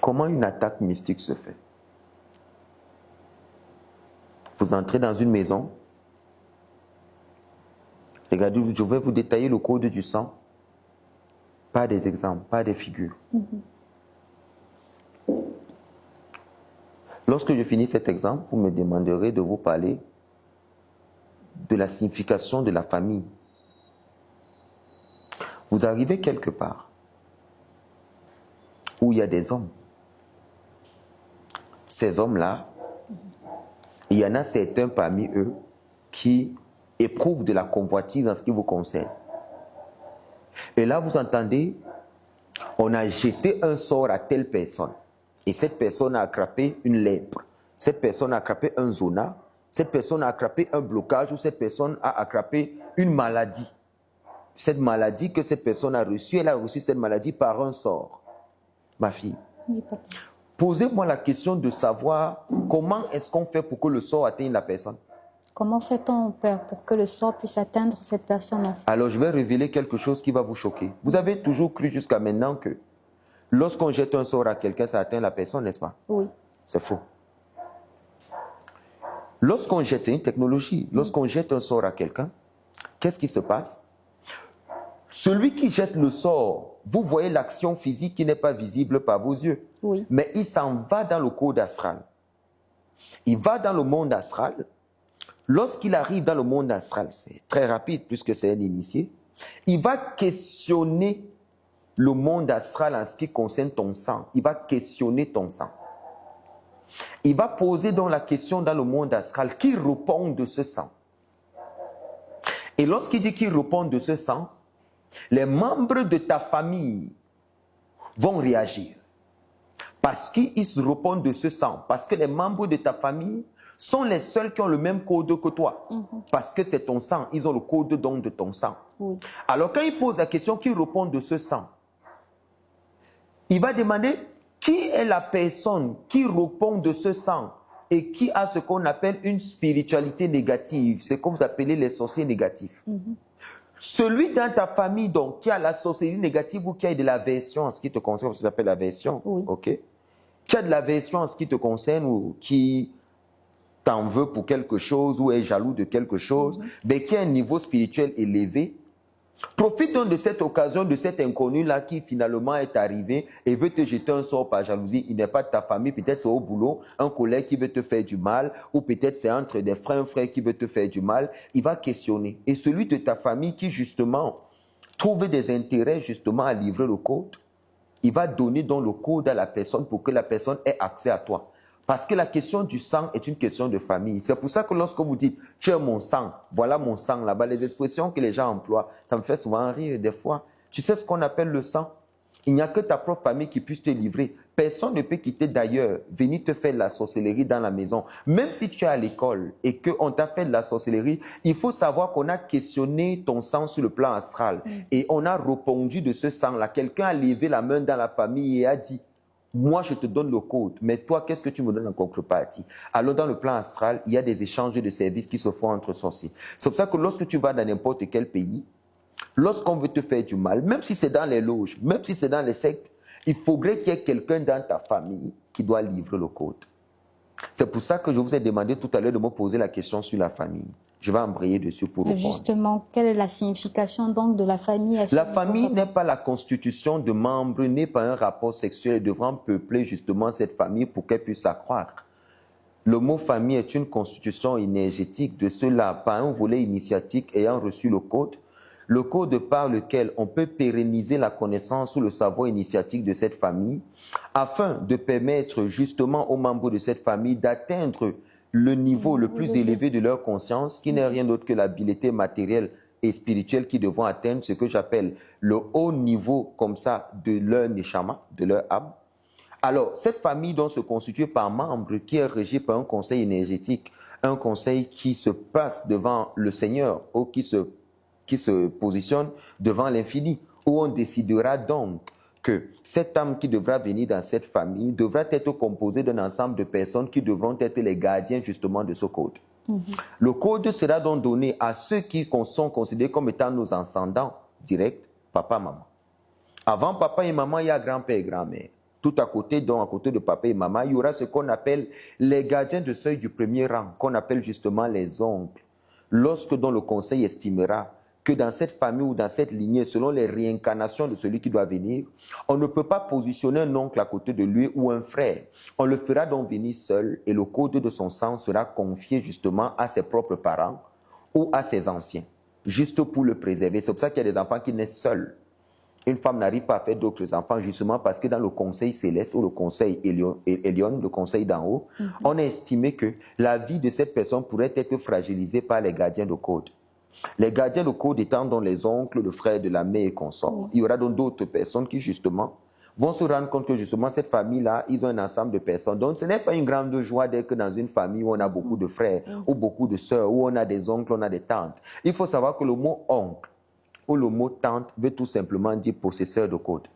Comment une attaque mystique se fait? Vous entrez dans une maison. Regardez, je vais vous détailler le code du sang. Pas des exemples, pas des figures. Lorsque je finis cet exemple, vous me demanderez de vous parler de la signification de la famille. Vous arrivez quelque part où il y a des hommes. Ces hommes-là, il y en a certains parmi eux qui éprouvent de la convoitise en ce qui vous concerne. Et là, vous entendez, on a jeté un sort à telle personne. Et cette personne a attrapé une lèpre. Cette personne a attrapé un zona. Cette personne a attrapé un blocage ou cette personne a attrapé une maladie. Cette maladie que cette personne a reçue, elle a reçu cette maladie par un sort. Ma fille, Oui, papa. posez-moi la question de savoir comment est-ce qu'on fait pour que le sort atteigne la personne. Comment fait-on, Père, pour que le sort puisse atteindre cette personne? Alors, je vais révéler quelque chose qui va vous choquer. Vous avez toujours cru jusqu'à maintenant que lorsqu'on jette un sort à quelqu'un, ça atteint la personne, n'est-ce pas? Oui. C'est faux. Lorsqu'on jette, c'est une technologie, lorsqu'on jette un sort à quelqu'un, qu'est-ce qui se passe? Celui qui jette le sort, vous voyez l'action physique qui n'est pas visible par vos yeux. Oui. Mais il s'en va dans le code astral. Il va dans le monde astral. Lorsqu'il arrive dans le monde astral, c'est très rapide puisque c'est un initié, il va questionner le monde astral en ce qui concerne ton sang. Il va questionner ton sang. Il va poser donc la question dans le monde astral, qui répond de ce sang? Et lorsqu'il dit qu'il répond de ce sang, les membres de ta famille vont réagir. Parce qu'ils se répondent de ce sang. Parce que les membres de ta famille sont les seuls qui ont le même code que toi. Parce que c'est ton sang. Ils ont le code donc de ton sang. Oui. Alors quand il pose la question, qui répond de ce sang? Il va demander qui est la personne qui répond de ce sang et qui a ce qu'on appelle une spiritualité négative. C'est comme vous appelez les sorciers négatifs. Celui dans ta famille donc qui a la sorcellerie négative ou qui a de l'aversion en ce qui te concerne, ça s'appelle l'aversion, Oui. ok? Qui a de l'aversion en ce qui te concerne ou qui t'en veut pour quelque chose ou est jaloux de quelque chose, mais qui a un niveau spirituel élevé, profite donc de cette occasion, de cet inconnu-là qui finalement est arrivé et veut te jeter un sort par jalousie. Il n'est pas de ta famille, peut-être c'est au boulot, un collègue qui veut te faire du mal, ou peut-être c'est entre des frères, un frère qui veut te faire du mal. Il va questionner. Et celui de ta famille qui justement trouve des intérêts justement à livrer le code, il va donner donc le code à la personne pour que la personne ait accès à toi. Parce que la question du sang est une question de famille. C'est pour ça que lorsque vous dites « tu es mon sang, voilà mon sang là-bas », les expressions que les gens emploient, ça me fait souvent rire des fois. Tu sais ce qu'on appelle le sang? Il n'y a que ta propre famille qui puisse te livrer. Personne ne peut quitter d'ailleurs, venir te faire de la sorcellerie dans la maison. Même si tu es à l'école et qu'on t'a fait de la sorcellerie, il faut savoir qu'on a questionné ton sang sur le plan astral. Et on a répondu de ce sang-là. Quelqu'un a levé la main dans la famille et a dit « moi, je te donne le code, mais toi, qu'est-ce que tu me donnes en contrepartie ?» Alors, dans le plan astral, il y a des échanges de services qui se font entre sorciers. C'est pour ça que lorsque tu vas dans n'importe quel pays, lorsqu'on veut te faire du mal, même si c'est dans les loges, même si c'est dans les sectes, il faudrait qu'il y ait quelqu'un dans ta famille qui doit livrer le code. C'est pour ça que je vous ai demandé tout à l'heure de me poser la question sur la famille. Je vais embrayer dessus pour répondre. Justement, quelle est la signification donc de la famille? La famille n'est pas la constitution de membres, n'est pas un rapport sexuel devant peupler justement cette famille pour qu'elle puisse s'accroître. Le mot famille est une constitution énergétique de cela, par un volet initiatique ayant reçu le code par lequel on peut pérenniser la connaissance ou le savoir initiatique de cette famille, afin de permettre justement aux membres de cette famille d'atteindre le niveau le plus élevé de leur conscience, qui n'est rien d'autre que l'habileté matérielle et spirituelle qu'ils devront atteindre, ce que j'appelle le haut niveau comme ça de leur neshama, de leur âme. Alors, cette famille doit se constituer par membres qui est régi par un conseil énergétique, un conseil qui se passe devant le Seigneur ou qui se positionne devant l'infini, où on décidera donc que cette âme qui devra venir dans cette famille devra être composée d'un ensemble de personnes qui devront être les gardiens justement de ce code. Le code sera donc donné à ceux qui sont considérés comme étant nos ascendants directs, papa, maman. Avant papa et maman, il y a grand-père et grand-mère. tout à côté, donc à côté de papa et maman, il y aura ce qu'on appelle les gardiens de seuil du premier rang, qu'on appelle justement les oncles. Lorsque donc le conseil estimera que dans cette famille ou dans cette lignée, selon les réincarnations de celui qui doit venir, on ne peut pas positionner un oncle à côté de lui ou un frère. On le fera donc venir seul et le code de son sang sera confié justement à ses propres parents ou à ses anciens, juste pour le préserver. C'est pour ça qu'il y a des enfants qui naissent seuls. Une femme n'arrive pas à faire d'autres enfants justement parce que dans le conseil céleste ou le conseil Elion, le conseil d'en haut, on a estimé que la vie de cette personne pourrait être fragilisée par les gardiens de code. Les gardiens de code étant donc les oncles, le frère de la mère et consorts. Il y aura donc d'autres personnes qui justement vont se rendre compte que justement cette famille-là, ils ont un ensemble de personnes. Donc ce n'est pas une grande joie d'être dans une famille où on a beaucoup de frères ou beaucoup de sœurs, où on a des oncles, on a des tantes. Il faut savoir que le mot oncle ou le mot tante veut tout simplement dire possesseur de code.